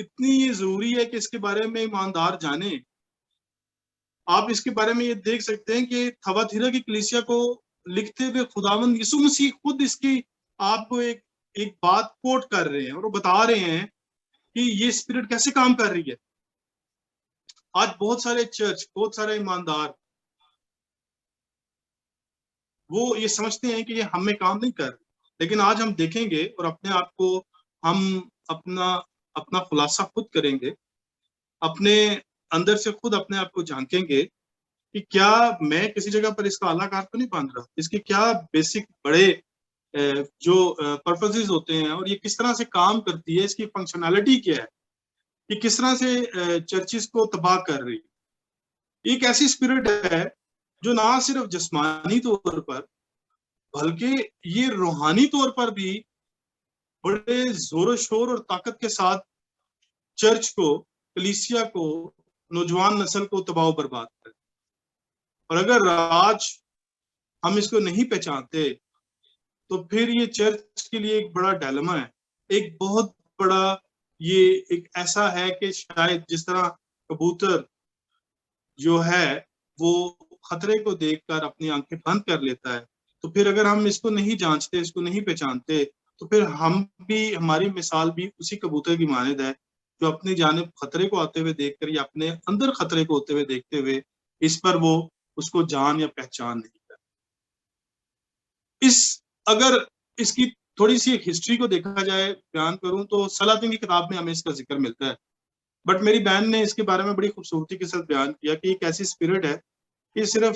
اتنی ضروری ہے کہ اس کے بارے میں ایماندار جانے. آپ اس کے بارے میں یہ دیکھ سکتے ہیں کہ تھواتیرا کی کلیسیا کو لکھتے ہوئے خداوند یسوع مسیح خود اس کی آپ کو ایک بات کوٹ کر رہے ہیں اور وہ بتا رہے ہیں کہ یہ اسپرٹ کیسے کام کر رہی ہے. آج بہت سارے چرچ، بہت سارے ایماندار وہ یہ سمجھتے ہیں کہ یہ ہم میں کام نہیں کر رہے، لیکن آج ہم دیکھیں گے اور اپنے آپ کو ہم اپنا خلاصہ خود کریں گے، اپنے اندر سے خود اپنے آپ کو جھانکیں گے کہ کیا میں کسی جگہ پر اس کا اعلیٰ کار تو نہیں باندھ رہا، اس کے کیا بیسک بڑے جو پرپسز ہوتے ہیں اور یہ کس طرح سے کام کرتی ہے، اس کی فنکشنالٹی کیا ہے، یہ کس طرح سے چرچز کو تباہ کر رہی ہے. ایک ایسی اسپرٹ ہے جو نہ صرف جسمانی طور پر بلکہ یہ روحانی طور پر بھی بڑے زور و شور اور طاقت کے ساتھ چرچ کو، کلیسیا کو، نوجوان نسل کو تباہ و برباد کرے. اور اگر آج ہم اس کو نہیں پہچانتے تو پھر یہ چرچ کے لیے ایک بڑا ڈائلما ہے، ایک بہت بڑا، یہ ایک ایسا ہے کہ شاید جس طرح کبوتر جو ہے وہ خطرے کو دیکھ کر اپنی آنکھیں بند کر لیتا ہے، تو پھر اگر ہم اس کو نہیں جانچتے، اس کو نہیں پہچانتے، تو پھر ہم بھی، ہماری مثال بھی اسی کبوتر کی مانند ہے جو اپنی جانب خطرے کو آتے ہوئے دیکھ کر یا اپنے اندر خطرے کو ہوتے ہوئے دیکھتے ہوئے اس پر وہ اس کو جان یا پہچان نہیں کرتا. اگر اس کی تھوڑی سی ہسٹری کو دیکھا جائے، بیان کروں تو سلاطین کی کتاب میں ہمیں اس کا ذکر ملتا ہے، بٹ میری بہن نے اس کے بارے میں بڑی خوبصورتی کے ساتھ بیان کیا کہ ایک ایسی اسپرٹ ہے کہ صرف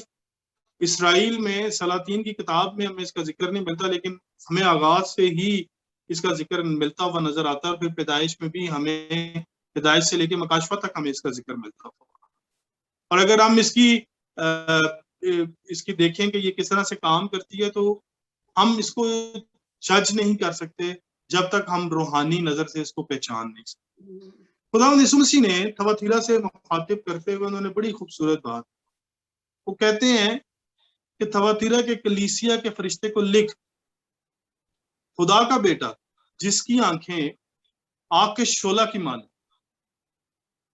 اسرائیل میں سلاطین کی کتاب میں ہمیں اس کا ذکر نہیں ملتا، لیکن ہمیں آغاز سے ہی اس کا ذکر ملتا ہوا نظر آتا ہے، پھر پیدائش میں بھی ہمیں، پیدائش سے لے کے مکاشفہ تک ہمیں اس کا ذکر ملتا ہوا. اور اگر ہم اس کی دیکھیں کہ یہ کس طرح سے کام کرتی ہے تو ہم اس کو جج نہیں کر سکتے جب تک ہم روحانی نظر سے اس کو پہچان نہیں سکتے. خداوند یسوع مسیح نے تھواتیرا سے مخاطب کرتے ہوئے انہوں نے بڑی خوبصورت بات، وہ کہتے ہیں کہ تھواتیرا کے کلیسیا کے فرشتے کو لکھ، خدا کا بیٹا جس کی آنکھیں آگ کے شعلہ کی مانند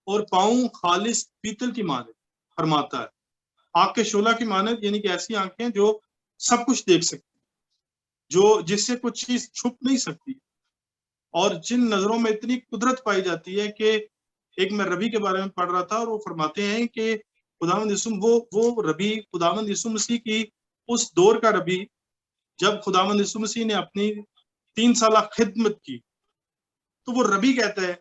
اور پاؤں خالص پیتل کی مانند فرماتا ہے. آگ کے شعلہ کی مانند یعنی کہ ایسی آنکھیں جو سب کچھ دیکھ سکتی، جس سے کچھ چیز چھپ نہیں سکتی، اور جن نظروں میں اتنی قدرت پائی جاتی ہے کہ ایک میں ربی کے بارے میں پڑھ رہا تھا اور وہ فرماتے ہیں کہ خداوند یسوع، وہ ربی خداوند یسوع مسیح کی اس دور کا ربی جب خداوند یسوع مسیح نے اپنی 3 سالہ خدمت کی، تو وہ ربی کہتا ہے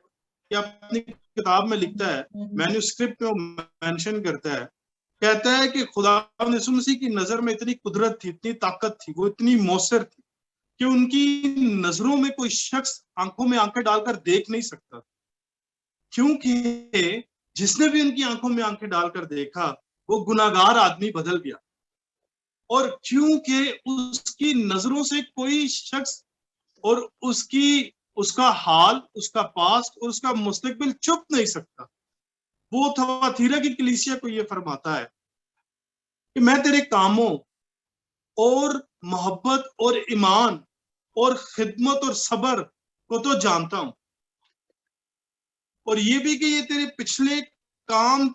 کہ اپنی کتاب میں لکھتا ہے، مینوسکرپٹ میں مینشن کرتا ہے، کہتا ہے کہ خداوند یسوع مسیح کی نظر میں اتنی قدرت تھی، اتنی طاقت تھی، وہ اتنی مؤثر تھی کہ ان کی نظروں میں کوئی شخص آنکھوں میں آنکھیں ڈال کر دیکھ نہیں سکتا، کیونکہ جس نے بھی ان کی آنکھوں میں آنکھیں ڈال کر دیکھا وہ گناہگار آدمی بدل گیا. اور کیونکہ اس کی نظروں سے کوئی شخص اور اس کا حال، اس کا پاسٹ اور اس کا مستقبل چھپ نہیں سکتا. وہ تھواتیرا کی کلیسیا کو یہ فرماتا ہے کہ میں تیرے کاموں اور محبت اور ایمان اور خدمت اور صبر کو تو جانتا ہوں، اور یہ بھی کہ یہ تیرے پچھلے کام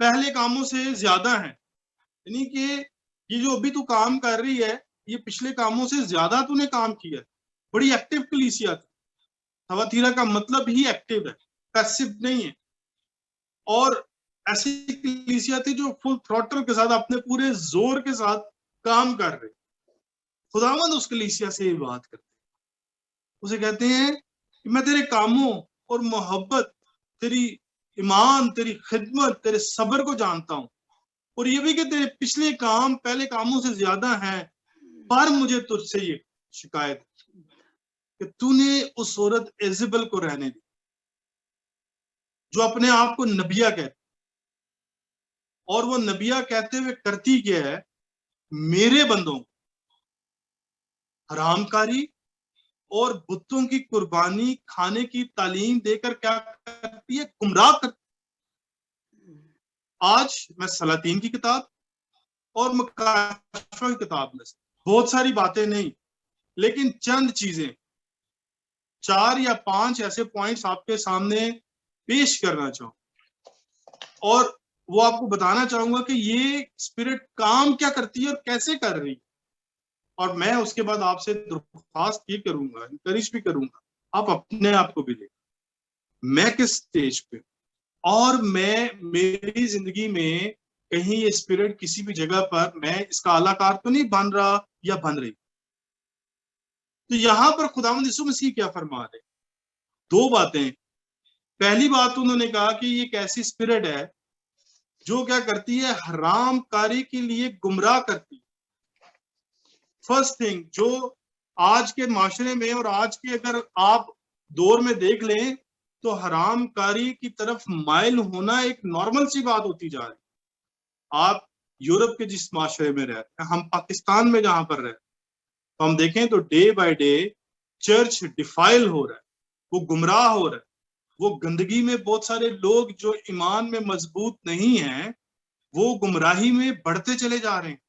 پہلے کاموں سے زیادہ ہیں، یعنی کہ یہ جو ابھی تو کام کر رہی ہے یہ پچھلے کاموں سے زیادہ تو نے کام کیا ہے. بڑی ایکٹیو کلیسیا تھی. تھواتیرا کا مطلب ہی ایکٹیو ہے، پیسو نہیں ہے. اور ایسی کلیسیا تھی جو فل تھروٹل کے ساتھ اپنے پورے زور کے ساتھ کام کر رہے. خداوند اس کلیسیا سے یہ بات کرتے ہیں، اسے کہتے ہیں کہ میں تیرے کاموں اور محبت، تیری ایمان، تیری خدمت، تیرے صبر کو جانتا ہوں، اور یہ بھی کہ تیرے پچھلے کام پہلے کاموں سے زیادہ ہیں، پر مجھے تجھ سے یہ شکایت کہ تو نے اس عورت ایزبل کو رہنے دی جو اپنے آپ کو نبیہ کہتی، اور وہ نبیہ کہتے ہوئے کرتی کیا ہے؟ میرے بندوں حرام کاری اور بتوں کی قربانی کھانے کی تعلیم دے کر کیا کرتی ہے؟ گمراہ کرتی. آج میں سلاطین کی کتاب اور مکاشفہ کی کتاب میں سے بہت ساری باتیں نہیں، لیکن چند چیزیں، 4 یا 5 ایسے پوائنٹس آپ کے سامنے پیش کرنا چاہوں اور وہ آپ کو بتانا چاہوں گا کہ یہ اسپرٹ کام کیا کرتی ہے اور کیسے کر رہی ہے. اور میں اس کے بعد آپ سے درخواست یہ کروں گا, انکریج بھی کروں گا, آپ اپنے آپ کو بھی دیکھیں میں کس سٹیج پہ, اور میں میری زندگی میں کہیں یہ اسپرٹ کسی بھی جگہ پر میں اس کا اعلی کار تو نہیں بن رہا یا بن رہی. تو یہاں پر خداوند یسوع مسیح کیا فرما رہے, دو باتیں. پہلی بات انہوں نے کہا کہ یہ ایک ایسی اسپرٹ ہے جو کیا کرتی ہے, حرام کاری کے لیے گمراہ کرتی. فرسٹ تھنگ, جو آج کے معاشرے میں اور آج کے اگر آپ دور میں دیکھ لیں تو حرام کاری کی طرف مائل ہونا ایک نارمل سی بات ہوتی جا رہی. آپ یورپ کے جس معاشرے میں رہتے ہیں, ہم پاکستان میں جہاں پر رہتے ہیں, تو ہم دیکھیں تو ڈے بائی ڈے چرچ ڈیفائل ہو رہا ہے, وہ گمراہ ہو رہا ہے, وہ گندگی میں بہت سارے لوگ جو ایمان میں مضبوط نہیں ہیں وہ گمراہی میں بڑھتے چلے جا رہے ہیں.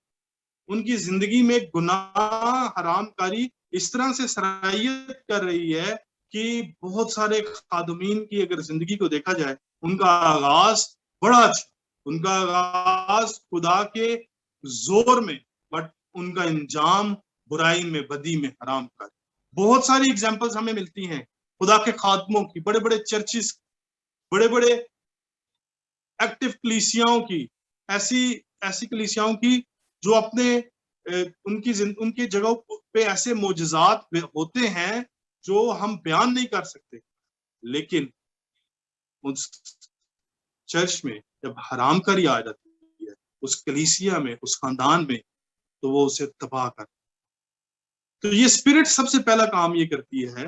ان کی زندگی میں گناہ, حرام کاری اس طرح سے سرایت کر رہی ہے کہ بہت سارے خادمین کی اگر زندگی کو دیکھا جائے, ان کا آغاز بڑا اچھا, ان کا آغاز خدا کے زور میں, بٹ ان کا انجام برائی میں, بدی میں, حرام کاری. بہت ساری ایگزامپلز ہمیں ملتی ہیں خدا کے خادموں کی, بڑے بڑے چرچز, بڑے بڑے ایکٹیو کلیسیاؤں کی, ایسی کلیسیاؤں کی جو اپنے ان کی جگہوں پہ ایسے معجزات ہوتے ہیں جو ہم بیان نہیں کر سکتے, لیکن اس چرچ میں جب حرام کاری آ جاتی ہے, اس کلیسیا میں, اس خاندان میں, تو وہ اسے تباہ کر. تو یہ اسپرٹ سب سے پہلا کام یہ کرتی ہے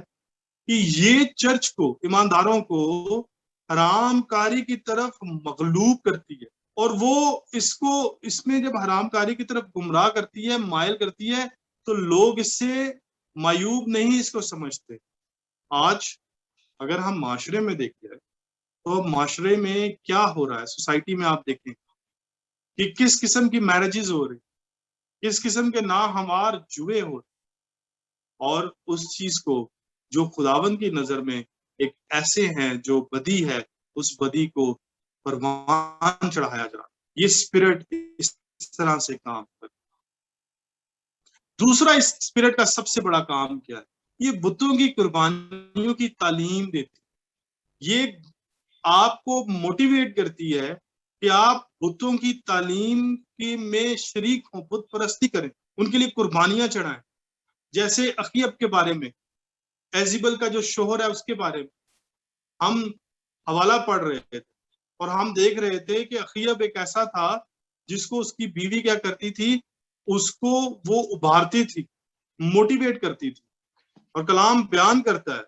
کہ یہ چرچ کو, ایمانداروں کو حرام کاری کی طرف مغلوب کرتی ہے, اور وہ اس میں جب حرام کاری کی طرف گمراہ کرتی ہے, مائل کرتی ہے, تو لوگ اس سے معیوب نہیں اس کو سمجھتے. آج اگر ہم معاشرے میں دیکھیں تو معاشرے میں کیا ہو رہا ہے, سوسائٹی میں آپ دیکھیں کہ کس قسم کی میرجز ہو رہی, کس قسم کے ناہموار جوئے ہو رہے, اور اس چیز کو جو خداوند کی نظر میں ایک ایسے ہیں جو بدی ہے, اس بدی کو پروان چڑھایا جا رہا. یہ اسپرٹ اس طرح سے کام کرتا. دوسرا, اس اسپرٹ کا سب سے بڑا کام کیا ہے, یہ بتوں کی قربانیوں کی تعلیم دیتی. یہ آپ کو موٹیویٹ کرتی ہے کہ آپ بتوں کی تعلیم میں شریک ہوں, بت پرستی کریں, ان کے لیے قربانیاں چڑھائیں. جیسے اخیب کے بارے میں, ایزیبل کا جو شوہر ہے اس کے بارے میں ہم حوالہ پڑھ رہے تھے, اور ہم دیکھ رہے تھے کہ اخیب ایک ایسا تھا جس کو اس کی بیوی کیا کرتی تھی, اس کو وہ ابھارتی تھی, موٹیویٹ کرتی تھی. اور کلام بیان کرتا ہے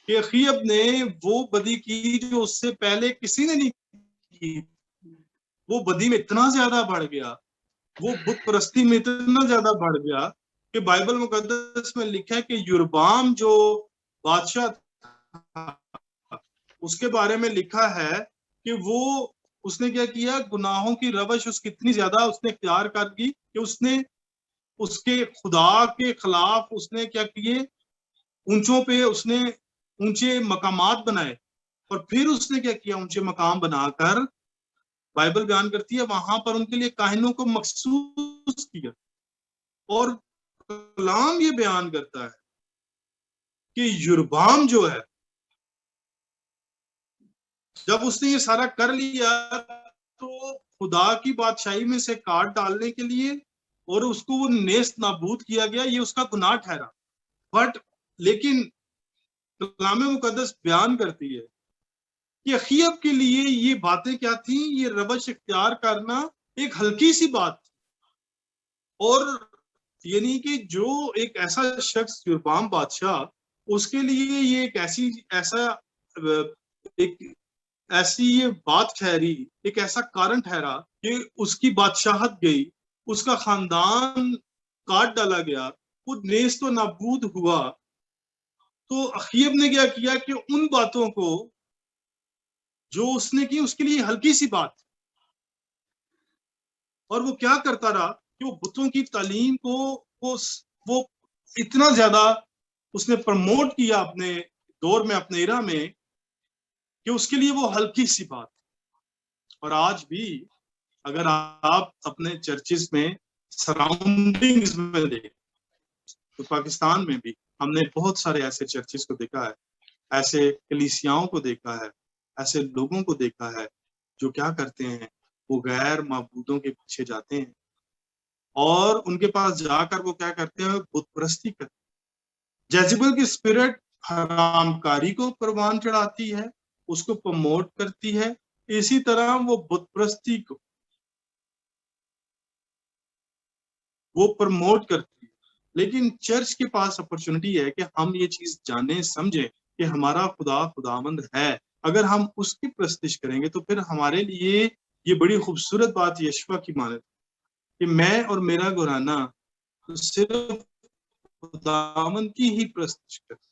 کہ اخیب نے وہ بدی کی جو اس سے پہلے کسی نے نہیں کی. وہ بدی میں اتنا زیادہ بڑھ گیا, وہ بت پرستی میں اتنا زیادہ بڑھ گیا کہ بائبل مقدس میں لکھا ہے کہ یربام جو بادشاہ تھا, اس کے بارے میں لکھا ہے کہ وہ اس نے کیا کیا, گناہوں کی روش اس کی اتنی زیادہ اس نے اختیار کر دی کہ اس نے اس کے خدا کے خلاف اس نے کیا کیے, اونچوں پہ اس نے اونچے مقامات بنائے, اور پھر اس نے کیا کیا, اونچے مقام بنا کر بائبل بیان کرتی ہے وہاں پر ان کے لیے کاہنوں کو مخصوص کیا. اور کلام یہ بیان کرتا ہے کہ یربام جو ہے, جب اس نے یہ سارا کر لیا تو خدا کی بادشاہی میں سے کاٹ ڈالنے کے لیے اور اس کو وہ نیست نابود کیا گیا, یہ اس کا گناہ ٹھہرا. بٹ لیکن کلام مقدس بیان کرتی ہے کہ اخیب کے لیے یہ باتیں کیا تھیں, یہ روش اختیار کرنا ایک ہلکی سی بات تھی. اور یعنی کہ جو ایک ایسا شخص یربام بادشاہ, اس کے لیے یہ ایک ایسی یہ بات ٹھہری, ایک ایسا کارن ٹھہرا کہ اس کی بادشاہت گئی, اس کا خاندان کاٹ ڈالا گیا, وہ نیست و نابود ہوا. تو اخیب نے کیا کیا کہ ان باتوں کو جو اس نے کی اس کے لیے ہلکی سی بات, اور وہ کیا کرتا رہا کہ وہ بتوں کی تعلیم کو وہ اتنا زیادہ اس نے پروموٹ کیا اپنے دور میں, اپنے ایرا میں, کہ اس کے لیے وہ ہلکی سی بات. اور آج بھی اگر آپ اپنے چرچز میں سراؤنڈنگز میں دیکھیں تو پاکستان میں بھی ہم نے بہت سارے ایسے چرچز کو دیکھا ہے, ایسے کلیسیاؤں کو دیکھا ہے, ایسے لوگوں کو دیکھا ہے جو کیا کرتے ہیں, وہ غیر معبودوں کے پیچھے جاتے ہیں اور ان کے پاس جا کر وہ کیا کرتے ہیں, بت پرستی کرتے ہیں. جیزبل کی اسپرٹ حرام کاری کو پروان چڑھاتی ہے, اس کو پروموٹ کرتی ہے, اسی طرح وہ بت پرستی کو وہ پروموٹ کرتی ہے. لیکن چرچ کے پاس اپرچونٹی ہے کہ ہم یہ چیز جانیں سمجھیں کہ ہمارا خدا خداوند ہے. اگر ہم اس کی پرستش کریں گے تو پھر ہمارے لیے یہ بڑی خوبصورت بات یشوع کی مانت کہ میں اور میرا گھرانہ صرف خداوند کی ہی پرستش کریں.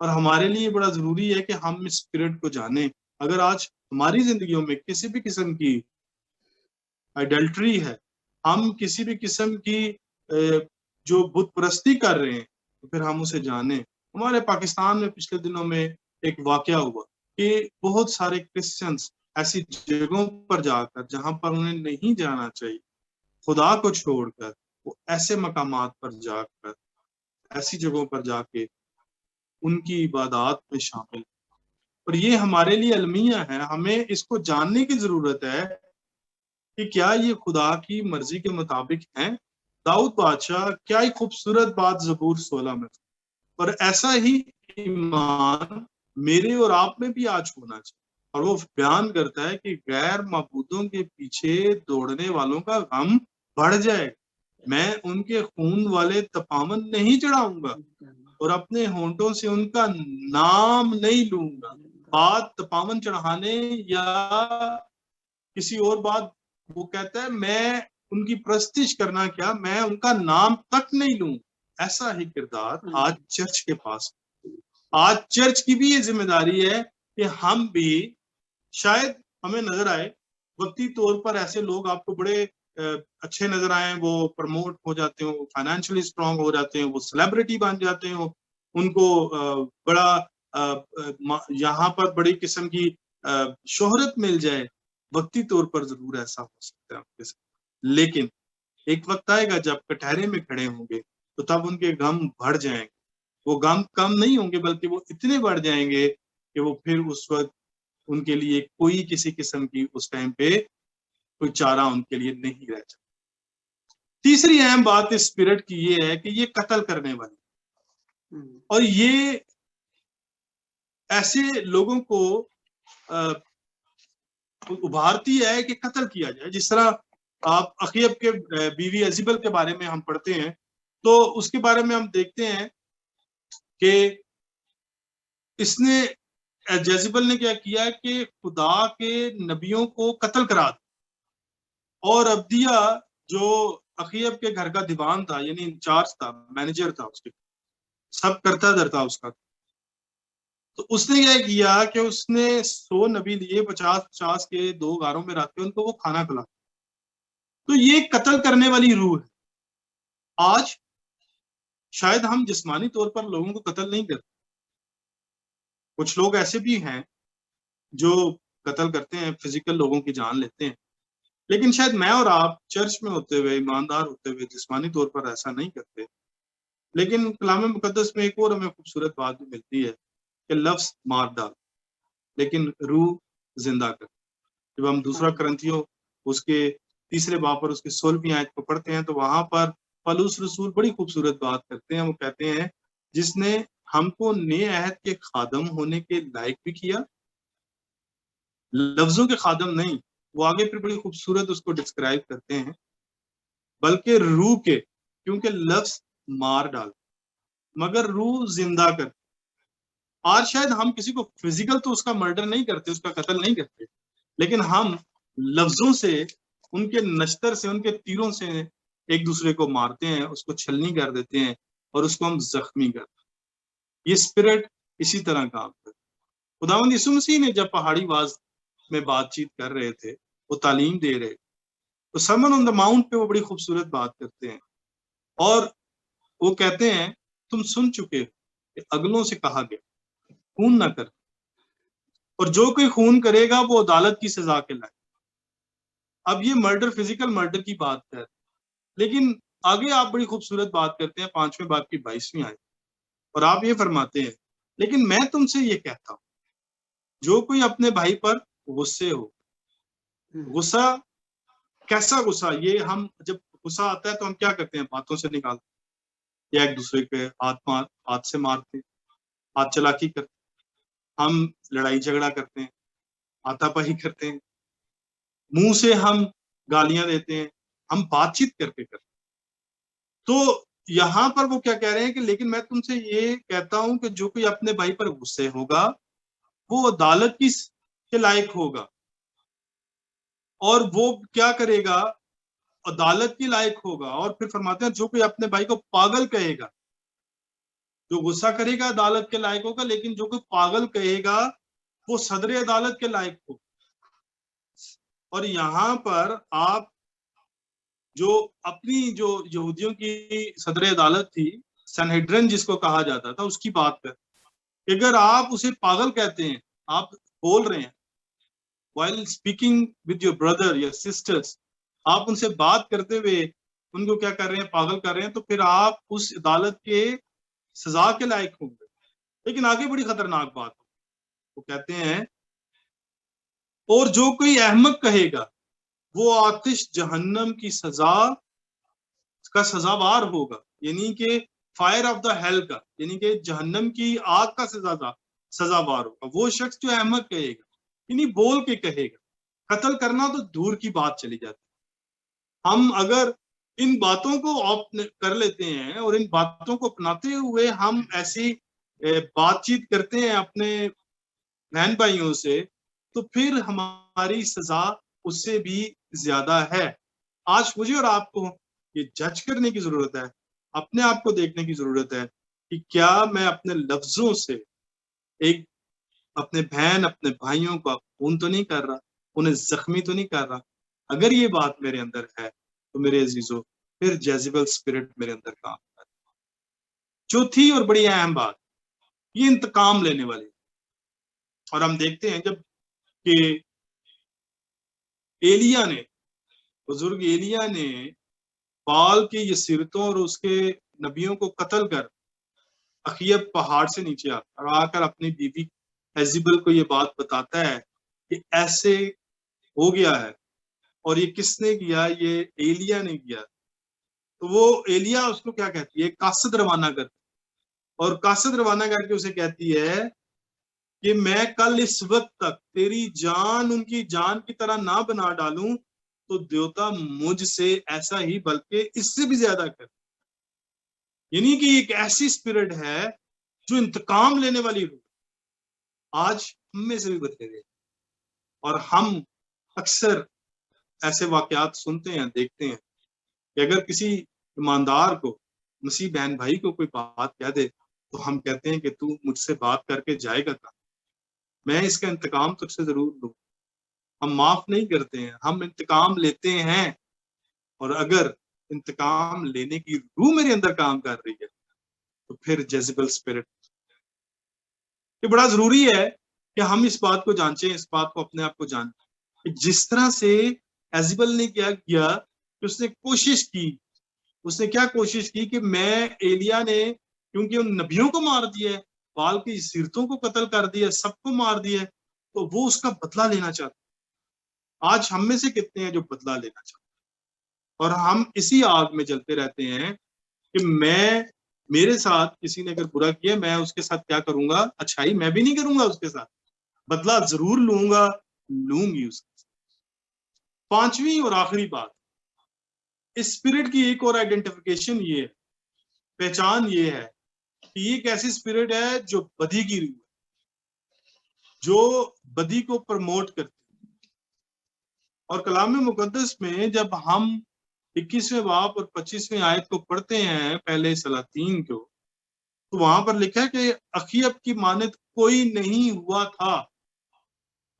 اور ہمارے لیے بڑا ضروری ہے کہ ہم اس اسپرٹ کو جانیں. اگر آج ہماری زندگیوں میں کسی بھی قسم کی ایڈلٹری ہے, ہم کسی بھی قسم کی جو بت پرستی کر رہے ہیں, تو پھر ہم اسے جانیں. ہمارے پاکستان میں پچھلے دنوں میں ایک واقعہ ہوا کہ بہت سارے کرسچنس ایسی جگہوں پر جا کر جہاں پر انہیں نہیں جانا چاہیے, خدا کو چھوڑ کر وہ ایسے مقامات پر جا کر ایسی جگہوں پر جا کے ان کی عبادات میں شامل. اور یہ ہمارے لیے المیہ ہے, ہمیں اس کو جاننے کی ضرورت ہے کہ کیا یہ خدا کی مرضی کے مطابق ہیں. داؤد بادشاہ, کیا ایک خوبصورت بات زبور 16 میں, اور ایسا ہی ایمان میرے اور آپ میں بھی آج ہونا چاہیے. اور وہ بیان کرتا ہے کہ غیر معبودوں کے پیچھے دوڑنے والوں کا غم بڑھ جائے, میں ان کے خون والے تپامن نہیں چڑھاؤں گا اور اپنے ہونٹوں سے ان کا نام نہیں لوں گا. بات تپامن چڑھانے یا کسی اور بات, وہ کہتا ہے میں ان کی پرستش کرنا کیا, میں ان کا نام تک نہیں لوں. ایسا ہی کردار آج چرچ کے پاس. آج چرچ کی بھی یہ ذمہ داری ہے کہ ہم بھی, شاید ہمیں نظر آئے وقتی طور پر ایسے لوگ آپ کو بڑے اچھے نظر آئیں, وہ پروموٹ ہو جاتے ہیں, فائنینشلی اسٹرانگ ہو جاتے ہیں, وہ سیلیبریٹی بن جاتے ہیں, ان کو بڑا یہاں پر بڑی قسم کی شہرت مل جائے. وقتی طور پر ضرور ایسا ہو سکتا ہے آپ کے ساتھ, لیکن ایک وقت آئے گا جب کٹہرے میں کھڑے ہوں گے تو تب ان کے غم بڑھ جائیں گے. وہ غم کم نہیں ہوں گے بلکہ وہ اتنے بڑھ جائیں گے کہ وہ پھر اس وقت ان کے لیے کوئی کسی قسم کی اس ٹائم پہ کوئی چارہ ان کے لیے نہیں رہ جاتا. تیسری اہم بات اس اسپرٹ کی یہ ہے کہ یہ قتل کرنے والی, اور یہ ایسے لوگوں کو ابھارتی ہے کہ قتل کیا جائے. جس طرح آپ اخیب کے بیوی ایزیبل کے بارے میں ہم پڑھتے ہیں تو اس کے بارے میں ہم دیکھتے ہیں کہ اس نے, جیزبل نے کیا کیا کہ خدا کے نبیوں کو قتل کرا دیا, اور ابدیہ جو اخیب کے گھر کا دیوان تھا, یعنی انچارج تھا, مینیجر تھا, اس کے سب کرتا درتا اس کا, تو اس نے یہ کیا کہ اس نے 100 نبی لیے, 50 کے 2 غاروں میں رکھ کے ان کو وہ کھانا کھلا. تو یہ قتل کرنے والی روح ہے. آج شاید ہم جسمانی طور پر لوگوں کو قتل نہیں کرتے, کچھ لوگ ایسے بھی ہیں جو قتل کرتے ہیں, فزیکل لوگوں کی جان لیتے ہیں, لیکن شاید میں اور آپ چرچ میں ہوتے ہوئے, ایماندار ہوتے ہوئے جسمانی طور پر ایسا نہیں کرتے. لیکن کلام مقدس میں ایک اور ہمیں خوبصورت بات بھی ملتی ہے کہ لفظ مار ڈال لیکن روح زندہ کر. جب ہم دوسرا کرنتھیوں اس کے 3 باب پر اس کی 16ویں آیت کو پڑھتے ہیں تو وہاں پر پولس رسول بڑی خوبصورت بات کرتے ہیں. وہ کہتے ہیں جس نے ہم کو نئے عہد کے خادم ہونے کے لائق بھی کیا, لفظوں کے خادم نہیں, وہ آگے پھر بڑی خوبصورت اس کو ڈسکرائب کرتے ہیں, بلکہ روح کے, کیونکہ لفظ مار ڈال مگر روح زندہ کر. آج شاید ہم کسی کو فزیکل تو اس کا مرڈر نہیں کرتے, اس کا قتل نہیں کرتے, لیکن ہم لفظوں سے, ان کے نشتر سے, ان کے تیروں سے ایک دوسرے کو مارتے ہیں, اس کو چھلنی کر دیتے ہیں اور اس کو ہم زخمی کرتے ہیں. یہ اسپرٹ اسی طرح کام کرتا ہے. خداوند یسوع مسیح نے جب پہاڑی واز میں بات چیت کر رہے تھے, وہ تعلیم دے رہے, تو سرمن آن دا ماؤنٹ پہ وہ بڑی خوبصورت بات کرتے ہیں, اور وہ کہتے ہیں تم سن چکے ہو کہ اگلوں سے کہا گیا خون نہ کر, اور جو کوئی خون کرے گا وہ عدالت کی سزا کے لائق. اب یہ مرڈر، فزیکل مرڈر کی بات ہے، لیکن آگے آپ بڑی خوبصورت بات کرتے ہیں 5ویں باب کی 22ویں آیت، اور آپ یہ فرماتے ہیں لیکن میں تم سے یہ کہتا ہوں جو کوئی اپنے بھائی پر غصے ہو. غصہ کیسا غصہ؟ یہ ہم جب غصہ آتا ہے تو ہم کیا کرتے ہیں؟ باتوں سے نکالتے ہیں، یا ایک دوسرے کے ہاتھ سے مارتے ہیں، ہاتھ چلاکی کرتے ہیں، ہم لڑائی جھگڑا کرتے ہیں، ہاتھا پائی کرتے ہیں، منہ سے ہم گالیاں دیتے ہیں، ہم بات چیت کر کے کرتے ہیں. تو یہاں پر وہ کیا کہہ رہے ہیں کہ لیکن میں تم سے یہ کہتا ہوں کہ جو کوئی اپنے بھائی پر غصے ہوگا وہ عدالت کے لائق ہوگا، اور وہ کیا کرے گا؟ عدالت کے لائق ہوگا. اور پھر فرماتے ہیں جو کوئی اپنے بھائی کو پاگل کہے گا، جو غصہ کرے گا عدالت کے لائق ہوگا، لیکن جو کوئی پاگل کہے گا وہ صدر عدالت کے لائق ہوگا. اور یہاں پر آپ جو اپنی جو یہودیوں کی صدر عدالت تھی، سنہیڈرن جس کو کہا جاتا تھا، اس کی بات کر، اگر آپ اسے پاگل کہتے ہیں، آپ بول رہے ہیں while speaking with your brother یا sisters، آپ ان سے بات کرتے ہوئے ان کو کیا کر رہے ہیں؟ پاگل کر رہے ہیں، تو پھر آپ اس عدالت کے سزا کے لائق ہوں گے. لیکن آگے بڑی خطرناک بات ہو، وہ کہتے ہیں اور جو کوئی احمق کہے گا وہ آتش جہنم کی سزا کا سزاوار ہوگا، یعنی کہ فائر آف دا ہیل کا، یعنی کہ جہنم کی آگ کا سزاوار ہوگا. وہ شخص جو احمق کہے گا، یعنی بول کے کہے گا. قتل کرنا تو دور کی بات چلی جاتی. ہم اگر ان باتوں کو کر لیتے ہیں اور ان باتوں کو اپناتے ہوئے ہم ایسی بات چیت کرتے ہیں اپنے بہن بھائیوں سے، تو پھر ہماری سزا اس سے بھی زیادہ ہے. آج مجھے اور آپ کو یہ جج کرنے کی ضرورت ہے، اپنے آپ کو دیکھنے کی ضرورت ہے کہ کیا میں اپنے لفظوں سے ایک اپنے بہن، اپنے بھائیوں کا خون تو نہیں کر رہا، انہیں زخمی تو نہیں کر رہا. اگر یہ بات میرے اندر ہے تو میرے عزیزو پھر جیزبل اسپرٹ میرے اندر کام کرتا ہے. چوتھی اور بڑی اہم بات، یہ انتقام لینے والی. اور ہم دیکھتے ہیں جب کہ ایلیا نے، بزرگ ایلیا نے بال کی یہ سیرتوں اور اس کے نبیوں کو قتل کر اخیب پہاڑ سے نیچے آ کر اپنی بیوی ایزیبل کو یہ بات بتاتا ہے کہ ایسے ہو گیا ہے. اور یہ کس نے کیا؟ یہ ایلیا نے کیا. تو وہ ایلیا اس کو کیا کہتی ہے؟ قاصد روانہ کرتی، اور قاصد روانہ کر کے اسے کہتی ہے کہ میں کل اس وقت تک تیری جان ان کی جان کی طرح نہ بنا ڈالوں تو دیوتا مجھ سے ایسا ہی بلکہ اس سے بھی زیادہ کر. یعنی کہ ایک ایسی اسپرٹ ہے جو انتقام لینے والی روح آج ہم میں سے بھی بدلے گئے. اور ہم اکثر ایسے واقعات سنتے ہیں، دیکھتے ہیں کہ اگر کسی ایماندار کو، مسیح بہن بھائی کو کوئی بات کہہ دے تو ہم کہتے ہیں کہ تو مجھ سے بات کر کے جائے گا کہاں؟ میں اس کا انتقام تجھ سے ضرور لوں. ہم معاف نہیں کرتے ہیں، ہم انتقام لیتے ہیں. اور اگر انتقام لینے کی روح میرے اندر کام کر رہی ہے تو پھر جیزبل اسپرٹ. یہ بڑا ضروری ہے کہ ہم اس بات کو جانچیں، اس بات کو اپنے آپ کو جانیں کہ جس طرح سے ایزیبل نے کیا کیا کہ اس نے کوشش کی، اس نے کیا کوشش کی کہ میں ایلیا نے کیونکہ ان نبیوں کو مار دیا ہے، بال کی سیرتوں کو قتل کر دیا، سب کو مار دیا، تو وہ اس کا بدلہ لینا چاہتا. آج ہم میں سے کتنے ہیں جو بدلہ لینا چاہتے ہیں؟ اور ہم اسی آگ میں جلتے رہتے ہیں کہ میرے ساتھ کسی نے اگر برا کیا، میں اس کے ساتھ کیا کروں گا؟ اچھائی میں بھی نہیں کروں گا، اس کے ساتھ بدلہ ضرور لوں گی اس کے ساتھ. پانچویں اور آخری بات، اسپرٹ کی ایک اور آئیڈینٹیفیکیشن یہ ہے، پہچان یہ ہے کہ یہ ایک ایسی اسپرٹ ہے جو بدی کی روح ہے، جو بدی کو پروموٹ کرتی ہے. اور کلام مقدس میں جب ہم 21ویں باب اور 25ویں آیت کو پڑھتے ہیں پہلے سلاطین کو، تو وہاں پر لکھا ہے کہ اخیب کی مانند کوئی نہیں ہوا تھا،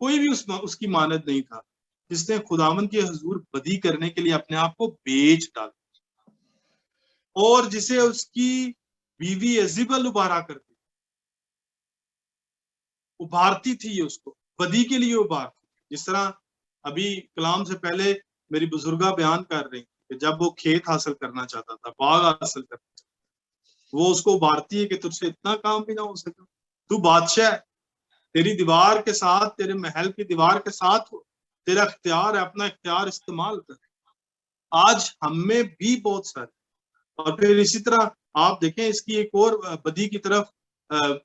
کوئی بھی اس کی مانند نہیں تھا جس نے خداوند کے حضور بدی کرنے کے لیے اپنے آپ کو بیچ ڈالا، اور جسے اس کی بیوی ایزیبل ابھارتی تھی، اس کو بدی کے لیے ابھارتی ہے۔ جس طرح ابھی کلام سے پہلے میری بزرگہ بیان کر رہی کہ جب وہ کھیت حاصل کرنا چاہتا تھا، باغ حاصل کرنا چاہتا تھا، وہ اس کو ابھارتی ہے کہ تجھ سے اتنا کام بھی نہ ہو سکے، تو بادشاہ ہے، تیری دیوار کے ساتھ، تیرے محل کی دیوار کے ساتھ تیرا اختیار ہے، اپنا اختیار استعمال کر۔ آج ہم میں بھی بہت سارے، اور پھر اسی طرح آپ دیکھیں اس کی ایک اور بدی کی طرف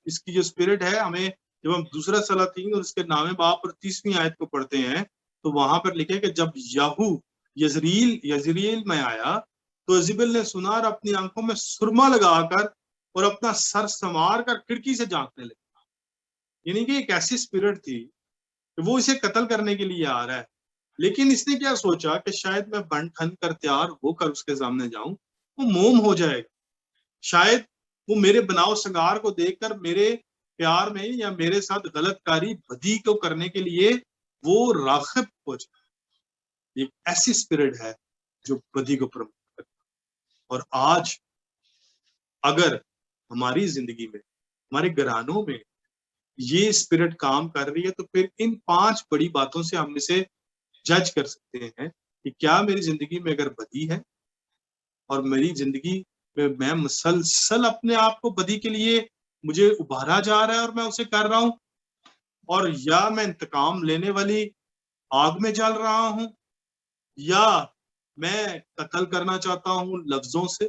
اس کی جو اسپرٹ ہے، ہمیں جب ہم دوسرا سلاطین اور اس کے نام باب پر 30ویں آیت کو پڑھتے ہیں تو وہاں پر لکھے کہ جب یہو یزریل میں آیا تو یزبیل نے سنا اور اپنی آنکھوں میں سرما لگا کر اور اپنا سر سنوار کر کھڑکی سے جھانکنے لگا۔ یعنی کہ ایک ایسی اسپرٹ تھی کہ وہ اسے قتل کرنے کے لیے آ رہا ہے، لیکن اس نے کیا سوچا کہ شاید میں بن ٹھن کر تیار ہو کر اس کے سامنے جاؤں، وہ موم ہو جائے گا، شاید وہ میرے بناؤ سنگار کو دیکھ کر میرے پیار میں یا میرے ساتھ غلط کاری بدی کو کرنے کے لیے وہ راغب ہو جائے۔ ایک ایسی اسپرٹ ہے جو بدی کو پروموٹ کرتی ہے۔ اور آج اگر ہماری زندگی میں، ہمارے گھرانوں میں یہ اسپرٹ کام کر رہی ہے تو پھر ان 5 بڑی باتوں سے ہم اسے جج کر سکتے ہیں کہ کیا میری زندگی میں اگر بدی ہے اور میری زندگی میں مسلسل اپنے آپ کو بدی کے لیے مجھے ابھارا جا رہا ہے اور میں اسے کر رہا ہوں، اور یا میں انتقام لینے والی آگ میں جل رہا ہوں، یا میں قتل کرنا چاہتا ہوں لفظوں سے،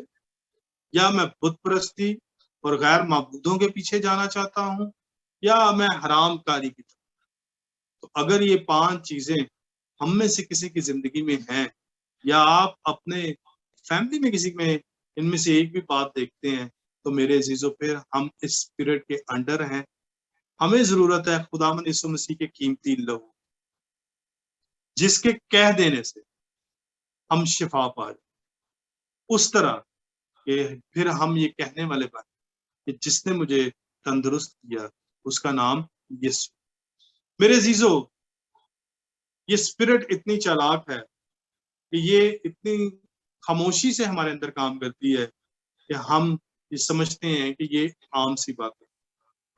یا میں بت پرستی اور غیر معبودوں کے پیچھے جانا چاہتا ہوں، یا میں حرام کاری کی طرف۔ تو اگر یہ 5 چیزیں ہم میں سے کسی کی زندگی میں ہیں، یا آپ اپنے فیملی میں کسی میں ان میں سے ایک بھی بات دیکھتے ہیں، تو میرے عزیزوں پھر ہم اس اسپرٹ کے انڈر ہیں۔ ہمیں ضرورت ہے خداوند یسوع مسیح کے قیمتی لہو، جس کے کہہ دینے سے ہم شفا پا جائیں، اس طرح کہ پھر ہم یہ کہنے والے بن کہ جس نے مجھے تندرست کیا اس کا نام یسوع۔ میرے عزیزو، یہ اسپرٹ اتنی چالاک ہے کہ یہ اتنی خاموشی سے ہمارے اندر کام کرتی ہے کہ ہم یہ سمجھتے ہیں کہ یہ عام سی بات ہے،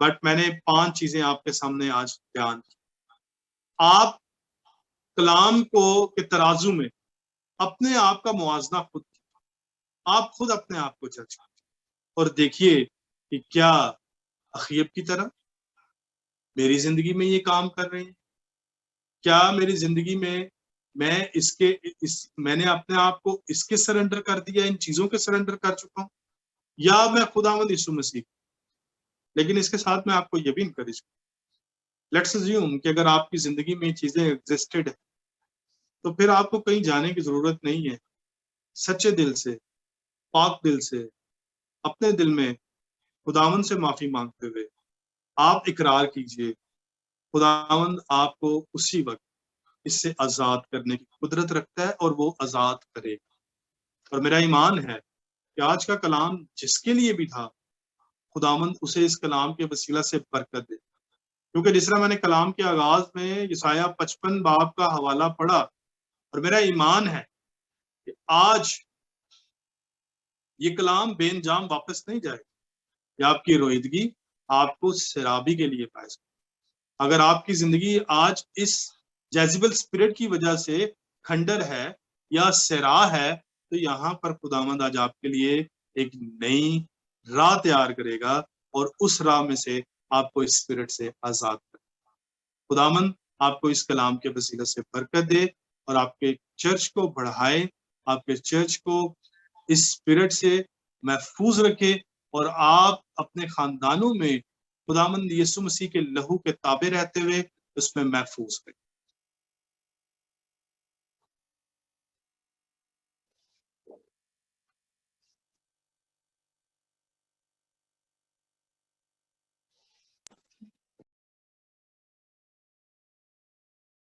بٹ میں نے 5 چیزیں آپ کے سامنے آج بیان کی۔ آپ کلام کو کے ترازو میں اپنے آپ کا موازنہ خود کیجیے، آپ خود اپنے آپ کو جج کیجیے اور دیکھیے کہ کیا اخیب کی طرح میری زندگی میں یہ کام کر رہے ہیں، کیا میری زندگی میں میں نے اپنے آپ کو اس کے سرنڈر کر دیا، ان چیزوں کے سرنڈر کر چکا ہوں، یا میں خداوند یسوع مسیح۔ لیکن اس کے ساتھ میں آپ کو یہ بھی انکریج کروں، لیٹس اسیوم کہ اگر آپ کی زندگی میں چیزیں ایگزسٹڈ ہیں تو پھر آپ کو کہیں جانے کی ضرورت نہیں ہے۔ سچے دل سے، پاک دل سے، اپنے دل میں خداوند سے معافی مانگتے ہوئے آپ اقرار کیجئے، خداوند آپ کو اسی وقت اس سے آزاد کرنے کی قدرت رکھتا ہے اور وہ آزاد کرے گا۔ اور میرا ایمان ہے کہ آج کا کلام جس کے لیے بھی تھا، خداوند اسے اس کلام کے وسیلہ سے برکت دے، کیونکہ جس طرح میں نے کلام کے آغاز میں یسایہ 55 باب کا حوالہ پڑھا، اور میرا ایمان ہے کہ آج یہ کلام بے انجام واپس نہیں جائے گا، کہ آپ کی رویدگی آپ کو سرابی کے لیے پائے گا۔ اگر آپ کی زندگی آج اس جیزبل اسپرٹ کی وجہ سے کھنڈر ہے یا سرا ہے، تو یہاں پر خداوند آج آپ کے لیے ایک نئی راہ تیار کرے گا اور اس راہ میں سے آپ کو اس اسپرٹ سے آزاد کرے گا۔ خداوند آپ کو اس کلام کے وسیلہ سے برکت دے اور آپ کے چرچ کو بڑھائے، آپ کے چرچ کو اس اسپرٹ سے محفوظ رکھے، اور آپ اپنے خاندانوں میں خداوند یسوع مسیح کے لہو کے تابع رہتے ہوئے اس میں محفوظ رکھے۔